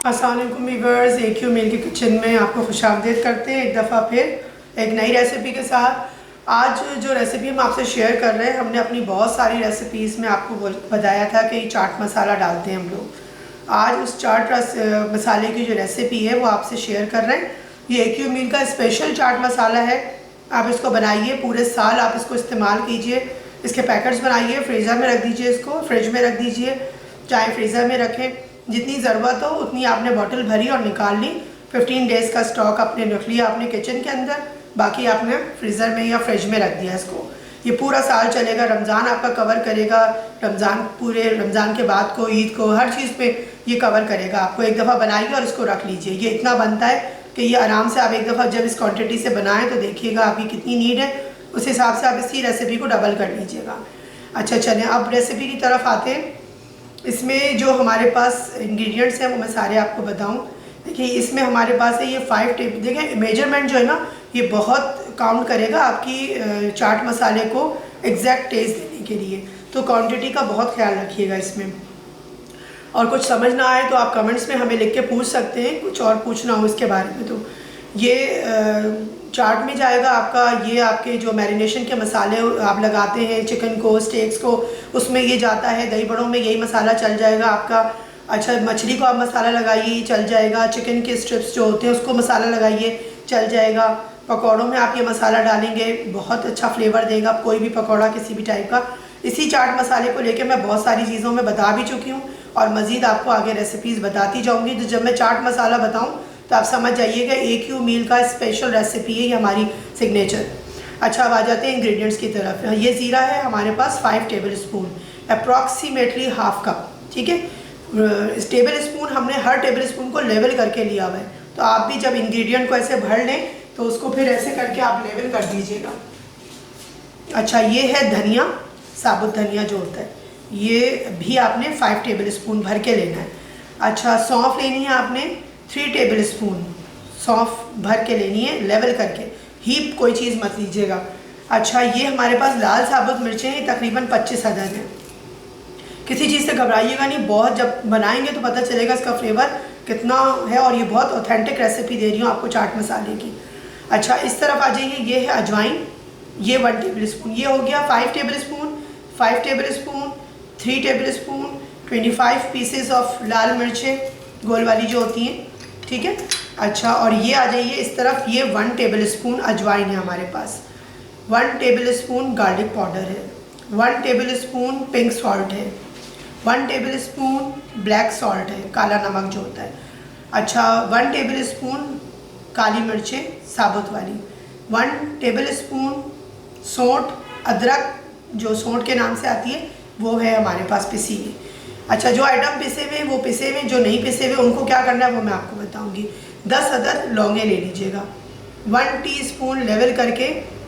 अस्सलाम वालेकुम viewers, AQ मील के किचन में आपको खुशामदीद करते हैं एक दफ़ा फिर एक नई रेसिपी के साथ। आज जो रेसिपी हम आपसे शेयर कर रहे हैं, हमने अपनी बहुत सारी रेसिपीज़ में आपको बताया था कि चाट मसाला डालते हैं हम लोग। आज उस चाट मसाले की जो रेसिपी है वो आपसे शेयर कर रहे हैं। ये AQ मील का स्पेशल चाट मसाला है। आप इसको बनाइए, पूरे साल आप इसको इस्तेमाल कीजिए। इसके पैकेट्स बनाइए, फ्रीज़र में रख दीजिए, इसको फ्रिज में रख दीजिए, चाहे फ्रीज़र में रखें। जितनी ज़रूरत हो उतनी आपने बॉटल भरी और निकाल ली। 15 डेज़ का स्टॉक आपने रख लिया अपने किचन के अंदर, बाकी आपने फ्रीज़र में या फ्रिज में रख दिया इसको। ये पूरा साल चलेगा, रमज़ान आपका कवर करेगा, पूरे रमज़ान के बाद को, ईद को, हर चीज़ पे ये कवर करेगा आपको। एक दफ़ा बनाइए और इसको रख लीजिए। ये इतना बनता है कि ये आराम से आप एक दफ़ा जब इस क्वान्टिटी से बनाएँ तो देखिएगा आपकी कितनी नीड है, उस हिसाब से आप इसी रेसिपी को डबल कर लीजिएगा। अच्छा चलें, अब रेसिपी की तरफ आते हैं। इसमें जो हमारे पास इंग्रेडिएंट्स हैं वो मैं सारे आपको बताऊं। देखिए इसमें हमारे पास है ये 5 टेबल, देखिए मेजरमेंट जो है ना ये बहुत काउंट करेगा आपकी चाट मसाले को एग्जैक्ट टेस्ट देने के लिए, तो क्वांटिटी का बहुत ख्याल रखिएगा इसमें। और कुछ समझ ना आए तो आप कमेंट्स में हमें लिख के पूछ सकते हैं, कुछ और पूछना हो इसके बारे में। तो ये चाट में जाएगा आपका, ये आपके जो मैरिनेशन के मसाले आप लगाते हैं चिकन को, स्टेक्स को, उसमें ये जाता है। दही बड़ों में यही मसाला चल जाएगा आपका। अच्छा, मछली को आप मसाला लगाइए, चल जाएगा। चिकन के स्ट्रिप्स जो होते हैं उसको मसाला लगाइए, चल जाएगा। पकौड़ों में आप ये मसाला डालेंगे, बहुत अच्छा फ्लेवर देगा कोई भी पकौड़ा किसी भी टाइप का। इसी चाट मसाले को लेकर मैं बहुत सारी चीज़ों में बता भी चुकी हूँ और मज़ीद आपको आगे रेसिपीज़ बताती जाऊँगी। तो जब मैं चाट मसाला बताऊँ तो आप समझ जाइएगा AQ मील का स्पेशल रेसिपी है, ये हमारी सिग्नेचर। अच्छा, अब आ जाते हैं इंग्रेडिएंट्स की तरफ। ये ज़ीरा है हमारे पास 5 table spoon, approximately half cup, ठीक है। इस टेबल स्पून हमने हर टेबल स्पून को लेवल करके लिया हुआ है, तो आप भी जब इंग्रेडिएंट को ऐसे भर लें तो उसको फिर ऐसे करके आप लेवल कर दीजिएगा। अच्छा, ये है धनिया, साबुत धनिया जो होता है, ये भी आपने 5 टेबल स्पून भर के लेना है। अच्छा, सौंफ लेनी है आपने 3 टेबल स्पून, सौंफ भर के लेनी है लेवल करके, हीप कोई चीज़ मत लीजिएगा। अच्छा, ये हमारे पास लाल साबुत मिर्चें हैं, तकरीबन 25 अदद हैं। किसी चीज़ से घबराइएगा नहीं, बहुत जब बनाएंगे तो पता चलेगा इसका फ्लेवर कितना है, और ये बहुत ऑथेंटिक रेसिपी दे रही हूँ आपको चाट मसाले की। अच्छा, इस तरफ आ जाइए, ये है अजवाइन, ये 1 टेबल स्पून, ये हो गया 5 tablespoon, 5 tablespoon, 3 tablespoon, 25 pieces of लाल मिर्चें गोल वाली जो होती हैं, ठीक है। अच्छा, और ये आ जाइए इस तरफ, ये 1 टेबल स्पून अजवाइन है हमारे पास, 1 टेबल स्पून गार्लिक पाउडर है, 1 टेबल स्पून पिंक सॉल्ट है, 1 टेबल स्पून ब्लैक सॉल्ट है, काला नमक जो होता है। अच्छा, 1 टेबल स्पून काली मिर्चें साबुत वाली, 1 टेबल स्पून सौंठ, अदरक जो सौंठ के नाम से आती है वो है हमारे पास पिसी हुई। अच्छा, जो आइटम पिसे हुए वो पिसे हुए, जो नहीं पिसे हुए उनको क्या करना है वो मैं आपको बताऊंगी। 10 अदद लौंगे ले लीजिएगा, 1 टीस्पून लेवल करके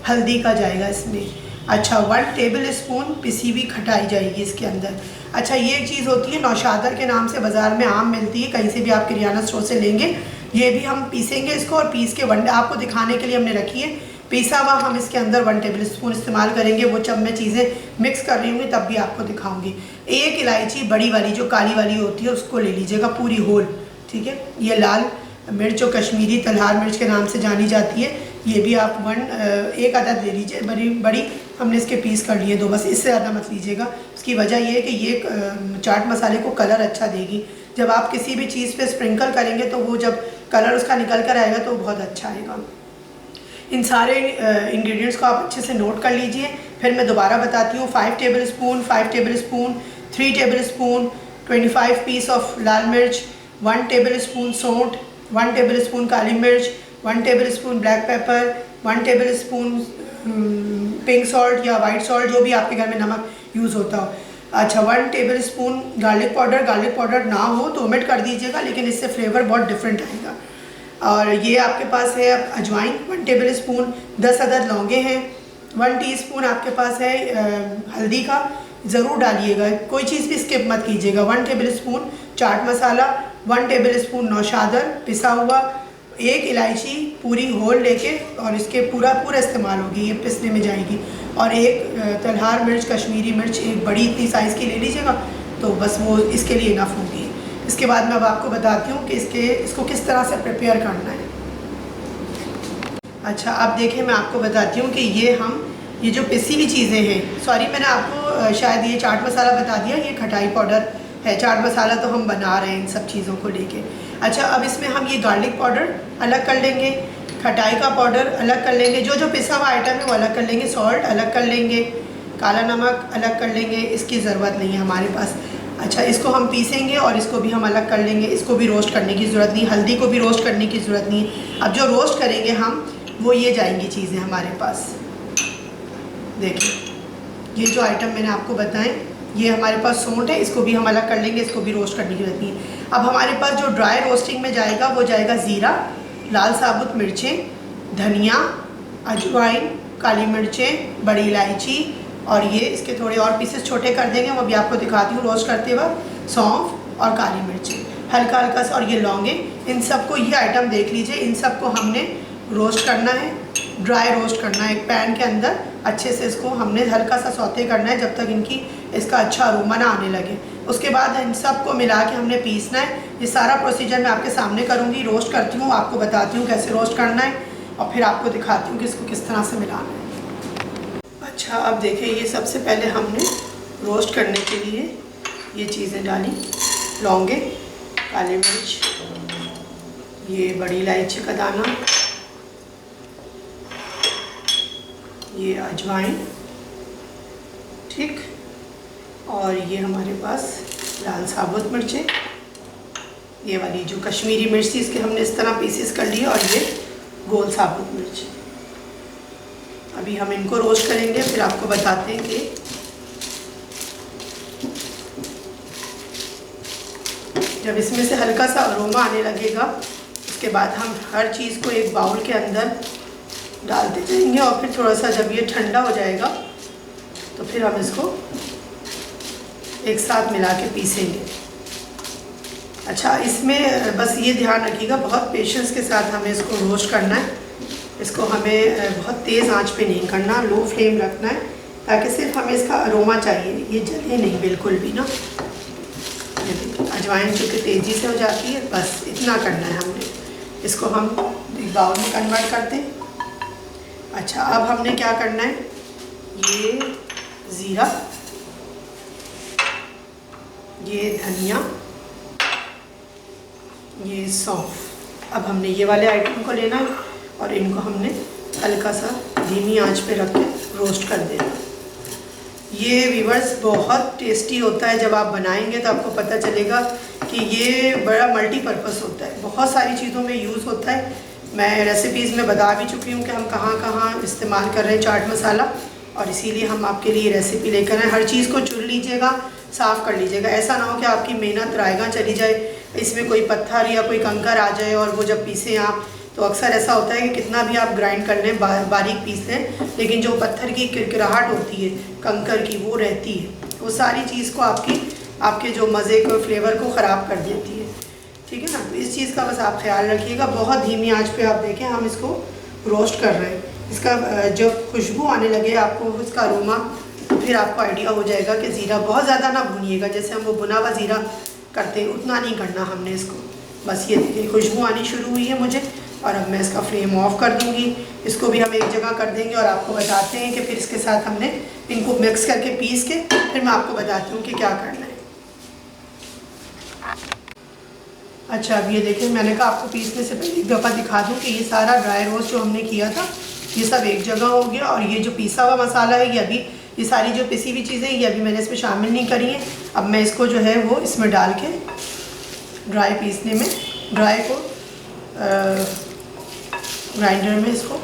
हल्दी का जाएगा इसमें। अच्छा, 1 टेबल स्पून पिसी हुई खटाई जाएगी इसके अंदर। अच्छा, ये एक चीज़ होती है नौशादर के नाम से बाज़ार में आम मिलती है, कहीं से भी आप किराना स्टोर से लेंगे। ये भी हम पीसेंगे इसको, और पीस के आपको दिखाने के लिए हमने रखी है पीसा हुआ। हम इसके अंदर 1 टेबल स्पून इस्तेमाल करेंगे, वो जब मैं चीज़ें मिक्स कर रही हूँगी तब भी आपको दिखाऊंगी। 1 इलायची बड़ी वाली जो काली वाली होती है उसको ले लीजिएगा पूरी होल, ठीक है। ये लाल मिर्च जो कश्मीरी तलहार मिर्च के नाम से जानी जाती है, ये भी आप 1 अदद ले लीजिए, बड़ी बड़ी हमने इसके पीस कर लिए 2, बस इससे ज़्यादा मत लीजिएगा। उसकी वजह ये है कि ये चाट मसाले को कलर अच्छा देगी। जब आप किसी भी चीज़ पे स्प्रिंकल करेंगे तो वो जब कलर उसका निकल कर आएगा तो बहुत अच्छा आएगा। इन सारे इंग्रेडिएंट्स को आप अच्छे से नोट कर लीजिए, फिर मैं दोबारा बताती हूँ। 5 tablespoon, 5 tablespoon, 3 tablespoon, 25 piece of लाल मिर्च, 1 टेबल स्पून सौंठ, 1 टेबल स्पून काली मिर्च, 1 table spoon black pepper, 1 table spoon pink salt या वाइट सॉल्ट, जो भी आपके घर में नमक यूज़ होता हो। अच्छा, 1 टेबल स्पून गार्लिक पाउडर ना हो तो ओमिट कर दीजिएगा, लेकिन इससे फ्लेवर बहुत डिफरेंट आएगा। और ये आपके पास है अजवाइन 1 टेबल स्पून, 10 अदद लौंगे हैं, 1 टीस्पून आपके पास है हल्दी का, ज़रूर डालिएगा, कोई चीज़ भी स्किप मत कीजिएगा। 1 table spoon chaat masala, 1 table spoon नौशादर पिसा हुआ, 1 इलायची पूरी होल लेके, और इसके पूरा इस्तेमाल होगी, ये पिसने में जाएगी। और 1 तलहार मिर्च कश्मीरी मिर्च, एक बड़ी इतनी साइज़ की ले लीजिएगा, तो बस वो इसके लिए इनफ होगी। इसके बाद मैं अब आपको बताती हूँ कि इसको किस तरह से प्रिपेयर करना है। अच्छा, अब देखें मैं आपको बताती हूँ कि ये जो पिसी हुई चीज़ें हैं, सॉरी मैंने आपको शायद ये चाट मसाला बता दिया, ये खटाई पाउडर है। चाट मसाला तो हम बना रहे हैं इन सब चीज़ों को लेके। अच्छा, अब इसमें हम ये गार्लिक पाउडर अलग कर लेंगे, खटाई का पाउडर अलग कर लेंगे, जो पिसा हुआ आइटम है वो अलग कर लेंगे, सॉल्ट अलग कर लेंगे, काला नमक अलग कर लेंगे, इसकी ज़रूरत नहीं है हमारे पास। अच्छा, इसको हम पीसेंगे और इसको भी हम अलग कर लेंगे, इसको भी रोस्ट करने की ज़रूरत नहीं, हल्दी को भी रोस्ट करने की ज़रूरत नहीं। अब जो रोस्ट करेंगे हम वो ये जाएंगी चीज़ें हमारे पास। देखिए, ये जो आइटम मैंने आपको बताएं, ये हमारे पास सौंठ है, इसको भी हम अलग कर लेंगे, इसको भी रोस्ट करने की ज़रूरत नहीं है। अब हमारे पास जो ड्राई रोस्टिंग में जाएगा वो जाएगा ज़ीरा, लाल साबुत मिर्चें, धनिया, अजवाइन, काली मिर्चें, बड़ी इलायची, और ये इसके थोड़े और पीसेस छोटे कर देंगे, वो भी आपको दिखाती हूँ रोस्ट करते वक्त, सौंफ और काली मिर्चें हल्का हल्का सा, और ये लौंगे। इन सबको, ये आइटम देख लीजिए, इन सबको हमने रोस्ट करना है, ड्राई रोस्ट करना है। एक पैन के अंदर अच्छे से इसको हमने हल्का सा सौते करना है जब तक इसका अच्छा अरोमा ना आने लगे। उसके बाद इन सबको मिला के हमने पीसना है। ये सारा प्रोसीजर मैं आपके सामने करूँगी, रोस्ट करती हूँ, आपको बताती हूँ कैसे रोस्ट करना है, और फिर आपको दिखाती हूँ कि इसको किस तरह से मिलाना है। अच्छा, अब देखिए, ये सबसे पहले हमने रोस्ट करने के लिए ये चीज़ें डाली, लौंगे, काली मिर्च, ये बड़ी इलायची का दाना, ये अजवाइन, ठीक, और ये हमारे पास लाल साबुत मिर्चें, ये वाली जो कश्मीरी मिर्च थी इसके हमने इस तरह पीसेस कर लिए, और ये गोल साबुत मिर्च। अभी हम इनको रोस्ट करेंगे, फिर आपको बताते हैं कि जब इसमें से हल्का सा अरोमा आने लगेगा, उसके बाद हम हर चीज़ को एक बाउल के अंदर डालते जाएंगे, और फिर थोड़ा सा जब ये ठंडा हो जाएगा तो फिर हम इसको एक साथ मिला के पीसेंगे। अच्छा, इसमें बस ये ध्यान रखिएगा, बहुत पेशेंस के साथ हमें इसको रोस्ट करना है। इसको हमें बहुत तेज़ आंच पे नहीं करना, लो फ्लेम रखना है, ताकि सिर्फ हमें इसका अरोमा चाहिए, ये जले नहीं बिल्कुल भी ना। अजवाइन चूँकि तेज़ी से हो जाती है, बस इतना करना है हमने। इसको हम एक बाउल में कन्वर्ट करते हैं। अच्छा, अब हमने क्या करना है, ये ज़ीरा, ये धनिया, ये सौंफ, अब हमने ये वाले आइटम को लेना है और इनको हमने हल्का सा धीमी आंच पे रख के रोस्ट कर देना। ये व्यूअर्स बहुत टेस्टी होता है, जब आप बनाएंगे तो आपको पता चलेगा कि ये बड़ा मल्टीपर्पज़ होता है, बहुत सारी चीज़ों में यूज़ होता है। मैं रेसिपीज़ में बता भी चुकी हूँ कि हम कहाँ कहाँ इस्तेमाल कर रहे हैं चाट मसाला, और इसीलिए हम आपके लिए रेसिपी लेकर आए। हर चीज़ को चुन लीजिएगा, साफ़ कर लीजिएगा, ऐसा ना हो कि आपकी मेहनत रायगा चली जाए, इसमें कोई पत्थर या कोई कंकर आ जाए, और वो जब पीसें आप, तो अक्सर ऐसा होता है कि कितना भी आप ग्राइंड कर लें, बारीक पीस लें, लेकिन जो पत्थर की किरकिराहट होती है, कंकर की, वो रहती है, वो सारी चीज़ को आपके जो मज़े को, फ्लेवर को ख़राब कर देती है, ठीक है ना। तो इस चीज़ का बस आप ख्याल रखिएगा। बहुत धीमी आंच पे आप देखें, हम इसको रोस्ट कर रहे हैं। इसका जब खुशबू आने लगे आपको, इसका अरोमा, तो फिर आपको आइडिया हो जाएगा कि ज़ीरा बहुत ज़्यादा ना भूनिएगा, जैसे हम वो भुना हुआ ज़ीरा करते हैं उतना नहीं करना हमने इसको। बस ये देखिए, खुशबू आनी शुरू हुई है मुझे, और अब मैं इसका फ्लेम ऑफ कर दूँगी। इसको भी हम एक जगह कर देंगे, और आपको बताते हैं कि फिर इसके साथ हमने इनको मिक्स करके पीस के फिर मैं आपको बताती हूँ कि क्या करना है। अच्छा, अब ये देखिए, मैंने कहा आपको पीसने से पहले एक दफ़ा दिखा दूँ कि ये सारा ड्राई रोस्ट जो हमने किया था, ये सब एक जगह हो गया, और ये जो पीसा हुआ मसाला है, ये अभी, ये सारी जो पिसी हुई चीज़ें ये अभी मैंने इसमें शामिल नहीं करी हैं। अब मैं इसको जो है वो इसमें डाल के ड्राई पीसने में, ड्राई को ग्राइंडर में इसको,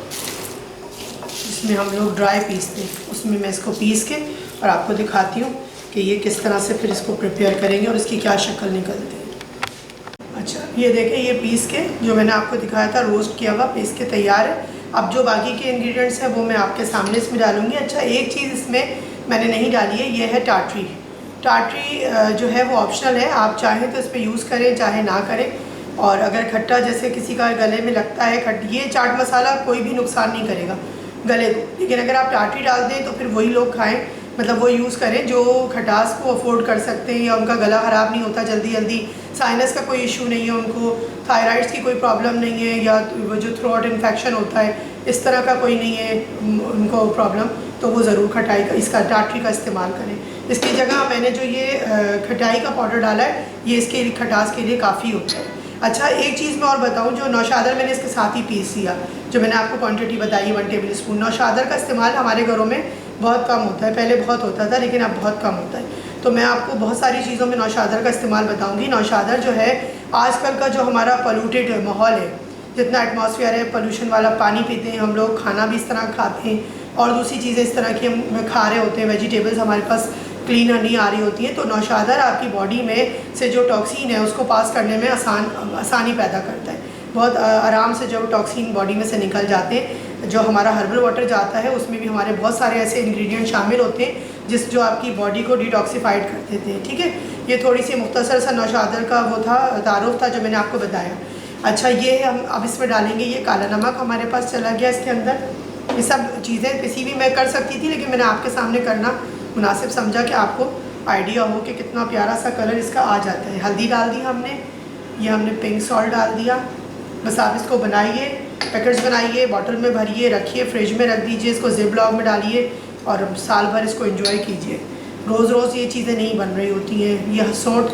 जिसमें हम लोग ड्राई पीसते हैं, उसमें मैं इसको पीस के और आपको दिखाती हूँ कि ये किस तरह से फिर इसको प्रिपेयर करेंगे और इसकी क्या शक्ल निकलती है। अच्छा, ये देखें, ये पीस के जो मैंने आपको दिखाया था, रोस्ट किया हुआ पीस के तैयार है। अब जो बाकी के इंग्रेडिएंट्स हैं वो मैं आपके सामने इसमें डालूँगी। अच्छा, एक चीज़ इसमें मैंने नहीं डाली है, ये है टाटरी। टाटरी जो है वो ऑप्शनल है, आप चाहें तो इस पर यूज़ करें, चाहे ना करें। और अगर खट्टा जैसे किसी का गले में लगता है, ये चाट मसाला कोई भी नुकसान नहीं करेगा गले को, लेकिन अगर आप टाटरी डाल दें तो फिर वही लोग खाएं मतलब वो यूज़ करें जो खटास को अफोर्ड कर सकते हैं, या उनका गला ख़राब नहीं होता जल्दी जल्दी, साइनस का कोई इशू नहीं है उनको, थायराइड्स की कोई प्रॉब्लम नहीं है, या वो जो थ्रोट इन्फेक्शन होता है इस तरह का कोई नहीं है उनको प्रॉब्लम, तो वो ज़रूर खटाई का इसका टाटरी का इस्तेमाल करें। इसकी जगह मैंने जो ये खटाई का पाउडर डाला है ये इसके खटास के लिए काफ़ी होता है। अच्छा, एक चीज़ मैं और बताऊं, जो नौशादर मैंने इसके साथ ही पीस दिया, जो मैंने आपको क्वांटिटी बताई 1 टेबल स्पून। नौशादर का इस्तेमाल हमारे घरों में बहुत कम होता है, पहले बहुत होता था लेकिन अब बहुत कम होता है। तो मैं आपको बहुत सारी चीज़ों में नौशादर का इस्तेमाल बताऊँगी। नौशादर जो है आजकल का जो हमारा पोल्यूटेड माहौल है, जितना एटमॉस्फेयर है, पोल्यूशन वाला पानी पीते हैं हम लोग, खाना भी इस तरह खाते हैं और दूसरी चीज़ें इस तरह की हम खा रहे होते हैं, वेजिटेबल्स हमारे पास क्लीन नहीं आ रही होती है। तो नौशादर आपकी बॉडी में से जो टॉक्सिन है उसको पास करने में आसानी पैदा करता है। बहुत आराम से जो टॉक्सिन बॉडी में से निकल जाते हैं। जो हमारा हर्बल वाटर जाता है उसमें भी हमारे बहुत सारे ऐसे इंग्रेडिएंट शामिल होते हैं जो आपकी बॉडी को डिटॉक्सिफाइड कर देते हैं। ठीक है, ये थोड़ी सी मुख्तसर सा नौशादर का वो था, तारुफ था जो मैंने आपको बताया। अच्छा, ये हम अब इसमें डालेंगे ये काला नमक, हमारे पास चला गया इसके अंदर। ये सब चीज़ें किसी भी मैं कर सकती थी लेकिन मैंने आपके सामने करना मुनासिब समझा कि आपको आइडिया हो कि कितना प्यारा सा कलर इसका आ जाता है। हल्दी डाल दी हमने, ये हमने पिंक सॉल्ट डाल दिया। बस आप इसको बनाइए, पैकेट्स बनाइए, बॉटल में भरिए, रखिए, फ्रिज में रख दीजिए, इसको जिप लॉक में डालिए और साल भर इसको एंजॉय कीजिए। रोज़ रोज़ ये चीज़ें नहीं बन रही होती हैं। ये सौंठ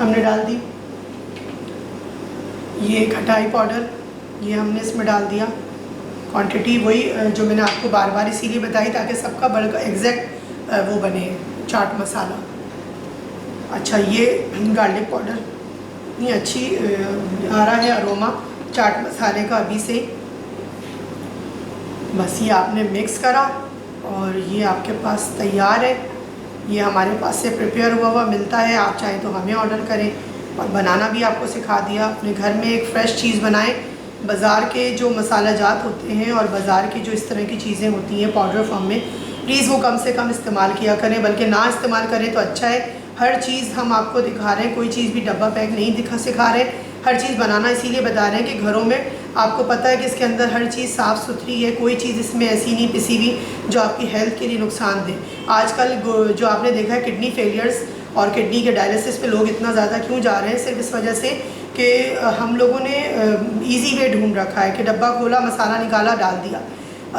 हमने डाल दी, ये खटाई पाउडर ये हमने इसमें डाल दिया। क्वांटिटी वही जो मैंने आपको बार बार इसीलिए बताई ताकि सबका बल्क एग्जैक्ट वो बने, चाट मसाला। अच्छा, ये गार्लिक पाउडर, इतनी अच्छी आ रहा है अरोमा चाट मसाले का अभी से। बस ये आपने मिक्स करा और ये आपके पास तैयार है। ये हमारे पास से प्रिपेयर हुआ हुआ मिलता है, आप चाहें तो हमें ऑर्डर करें और बनाना भी आपको सिखा दिया। अपने घर में एक फ़्रेश चीज़ बनाएं। बाज़ार के जो मसाला जात होते हैं और बाज़ार की जो इस तरह की चीज़ें होती हैं पाउडर फॉर्म में, प्लीज़ वो कम से कम इस्तेमाल किया करें, बल्कि ना इस्तेमाल करें तो अच्छा है। हर चीज़ हम आपको दिखा रहे हैं, कोई चीज़ भी डब्बा पैक नहीं सिखा रहे। हर चीज़ बनाना इसीलिए बता रहे हैं कि घरों में आपको पता है कि इसके अंदर हर चीज़ साफ़ सुथरी है, कोई चीज़ इसमें ऐसी नहीं पिसी हुई जो आपकी हेल्थ के लिए नुकसान दे। आजकल जो आपने देखा है किडनी फेलियर्स और किडनी के डायलिसिस पे लोग इतना ज़्यादा क्यों जा रहे हैं, सिर्फ इस वजह से कि हम लोगों ने इजी वे ढूंढ रखा है कि डब्बा खोला, मसाला निकाला, डाल दिया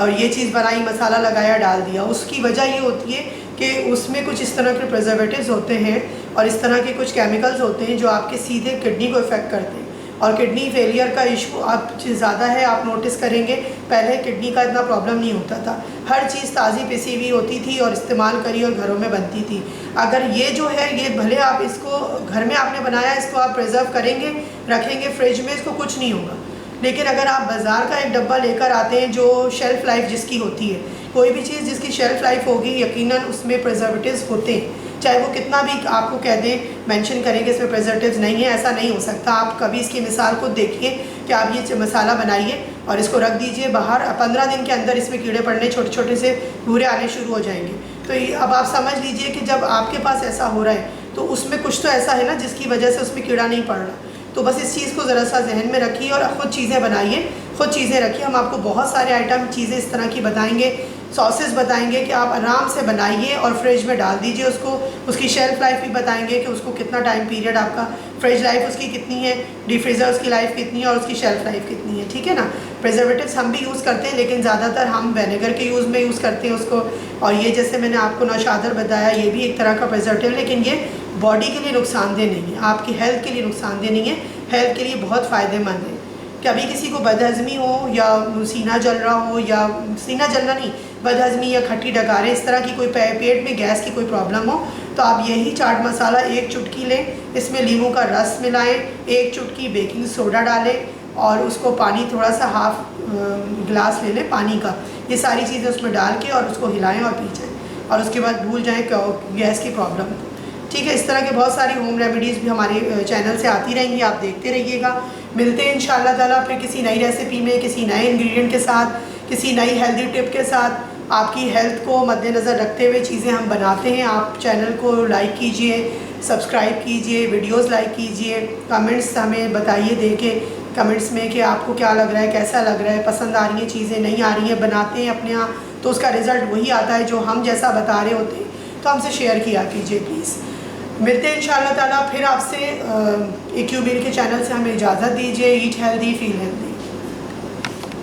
और ये चीज़ बनाई, मसाला लगाया, डाल दिया। उसकी वजह ये होती है कि उसमें कुछ इस तरह के प्रिजर्वेटिव्स होते हैं और इस तरह के कुछ केमिकल्स होते हैं जो आपके सीधे किडनी को इफ़ेक्ट करते हैं और किडनी फेलियर का इशू आप ज़्यादा है। आप नोटिस करेंगे पहले किडनी का इतना प्रॉब्लम नहीं होता था, हर चीज़ ताज़ी पिसी हुई होती थी और इस्तेमाल करी और घरों में बनती थी। अगर ये जो है ये भले आप इसको घर में आपने बनाया, इसको आप प्रिजर्व करेंगे, रखेंगे फ्रिज में, इसको कुछ नहीं होगा। लेकिन अगर आप बाज़ार का एक डब्बा लेकर आते हैं जो शेल्फ़ लाइफ जिसकी होती है, कोई भी चीज़ जिसकी शेल्फ़ लाइफ होगी यकीनन उसमें प्रिजर्वेटिव्स होते हैं, चाहे वो कितना भी आपको कह दें, मेंशन करें कि इसमें प्रिजर्वेटिव्स नहीं है, ऐसा नहीं हो सकता। आप कभी इसकी मिसाल को देखिए कि आप ये मसाला बनाइए और इसको रख दीजिए बाहर, 15 दिन के अंदर इसमें कीड़े पड़ने, छोटे छोटे से भूरे आने शुरू हो जाएंगे। तो अब आप समझ लीजिए कि जब आपके पास ऐसा हो रहा है तो उसमें कुछ तो ऐसा है ना जिसकी वजह से उसमें कीड़ा नहीं पड़ रहा। तो बस इस चीज़ को ज़रा सा जहन में रखिए और ख़ुद चीज़ें बनाइए, ख़ुद चीज़ें रखिए। हम आपको बहुत सारे आइटम चीज़ें इस तरह की बताएंगे, सॉसेस बताएंगे कि आप आराम से बनाइए और फ्रिज में डाल दीजिए उसको। उसकी शेल्फ़ लाइफ भी बताएंगे कि उसको कितना टाइम पीरियड आपका फ्रिज लाइफ उसकी कितनी है, डीप फ्रीज़र उसकी लाइफ कितनी है और उसकी शेल्फ़ लाइफ कितनी है। ठीक है ना। प्रिजर्वेटिव्स हम भी यूज़ करते हैं लेकिन ज़्यादातर हम विनेगर के यूज़ में यूज़ करते हैं उसको। और ये जैसे मैंने आपको नौशादर बताया, ये भी एक तरह का प्रिजर्वेटिव, लेकिन ये बॉडी के लिए नुकसानदेह नहीं है, आपकी हेल्थ के लिए नुकसानदेह नहीं है, हेल्थ के लिए बहुत फ़ायदेमंद है। कभी किसी को बदहज़मी हो या सीना जल रहा हो, या सीना जलना नहीं, बदहज़मी या खट्टी डकारें, इस तरह की कोई पेट में गैस की कोई प्रॉब्लम हो, तो आप यही चाट मसाला 1 चुटकी लें, इसमें नींबू का रस मिलाएं, 1 चुटकी बेकिंग सोडा डालें और उसको पानी थोड़ा सा हाफ गिलास ले लें पानी का। ये सारी चीज़ें उसमें डाल के और उसको हिलाएं और पी जाएँ और उसके बाद भूल जाएँ गैस की प्रॉब्लम। ठीक है, इस तरह के बहुत सारी होम रेमेडीज़ भी हमारे चैनल से आती रहेंगी, आप देखते रहिएगा। मिलते हैं इंशाअल्लाह ताला फिर किसी नई रेसिपी में, किसी नए इंग्रेडिएंट के साथ, किसी नई हेल्दी टिप के साथ। आपकी हेल्थ को मद्देनज़र रखते हुए चीज़ें हम बनाते हैं। आप चैनल को लाइक कीजिए, सब्सक्राइब कीजिए, वीडियोस लाइक कीजिए, कमेंट्स हमें बताइए दे के कमेंट्स में कि आपको क्या लग रहा है, कैसा लग रहा है, पसंद आ रही हैं चीज़ें, नहीं आ रही हैं, बनाते हैं अपने यहाँ तो उसका रिज़ल्ट वही आता है जो हम जैसा बता रहे होते हैं। तो हमसे शेयर किया कीजिए प्लीज़। मिलते हैं इंशाअल्लाह ताला फिर आपसे। AQ मील के चैनल से हमें इजाज़त दीजिए। Eat healthy, feel healthy.